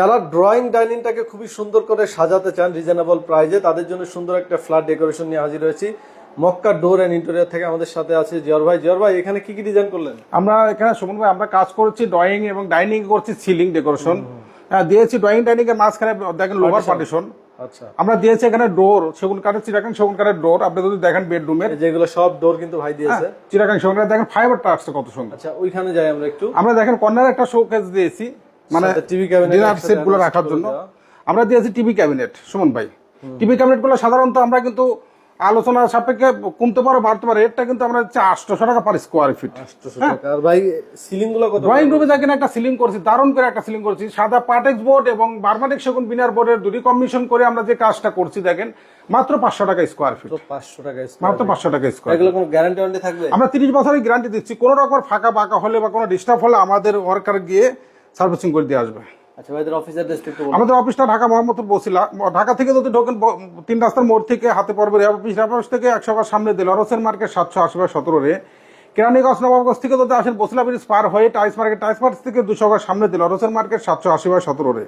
যারা ড্রয়িং ডাইনিংটাকে খুবই সুন্দর করে সাজাতে চান রিজনেবল প্রাইজে, তাদের জন্য সুন্দর একটা ফ্ল্যাট ডেকোরেশন নিয়ে হাজির হয়েছি। মক্কা ডোর এন্ড ইন্টেরিয়র থেকে আমাদের সাথে আছে জিয়র ভাই। জিয়র ভাই, এখানে কি কি ডিজাইন করলেন? আমরা এখানে সুমন ভাই আমরা কাজ করছি ড্রয়িং এবং ডাইনিং করছি, সিলিং ডেকোরেশন দিয়েছি। ড্রয়িং ডাইনিং এর মাঝখানে দেখেন লোভার পার্টিশন। আচ্ছা, আমরা দিয়েছি এখানে ডোর সেগুন কাঠের, চিরাকাং সেগুন কাঠের ডোর। আপনি যদি দেখেন বেডরুমের যেগুলো সব ডোর কিন্তু ভাই দিয়েছে চিরাকাং সেগুন কাঠের, দেখেন ফাইবারটা আসছে কত সুন্দর। আচ্ছা, ওইখানে যাই আমরা একটু। আমরা দেখেন কর্নারে একটা শোকেস দিয়েছি, মানে টিভি ক্যাবিনেট ডিনার সেট গুলো রাখার জন্য আমরা দিয়েছি টিভি ক্যাবিনেট। সুমন ভাই, টিভি ক্যাবিনেট গুলো সাধারণত আমরা কিন্তু আলোচনার সাপেক্ষে কমতে পারে বাড়তে পারে, এটা কিন্তু আমরা 800 টাকা পার স্কোয়ার ফিট। 800 টাকা। আর ভাই সিলিং গুলো কত? ড্রয়িং রুমে দেখেন একটা সিলিং করছি, দারুণ করে একটা সিলিং করছি, সাদা পাটেক্স বোর্ড এবং বার্মাটিক সেগুন বিনার বোর্ডের দুটি কম্বিনেশন করে আমরা যে কাজটা করছি দেখেন মাত্র 500 টাকা স্কোয়ার ফিট। 500 টাকা মাত্র 500 টাকা স্কোয়ার। এগুলো কোনো গ্যারান্টি ওয়ারেন্টি থাকবে? আমরা 30 বছরের গ্যারান্টি দিচ্ছি। কোনো রকম ফাঁকা বাঁকা হলে বা কোনো ডিস্টার্ব হলে আমাদের ওয়ার্কার গিয়ে সার্ভিসিং করে দিয়ে আসবে। আচ্ছা ভাইদের অফিস অ্যাড্রেসটা একটু বলুন। আমাদের অফিসটা ঢাকা মোহাম্মদপুর বসিলা। ঢাকা থেকে যদি ঢোকেন 3 রাস্তার মোড় থেকে হাতে পড়বে রেল অফিস। রেল অফিস থেকে 100 গজ সামনে দিল রোসেন মার্কেট 780/17 রে। কেরানীগঞ্জ নবাবগঞ্জ থেকে যদি আসেন বসিলা ব্রিজ পার হয়ে টাইস মার্কেট থেকে 200 গজ সামনে দিল রোসেন মার্কেট 780/17 রে।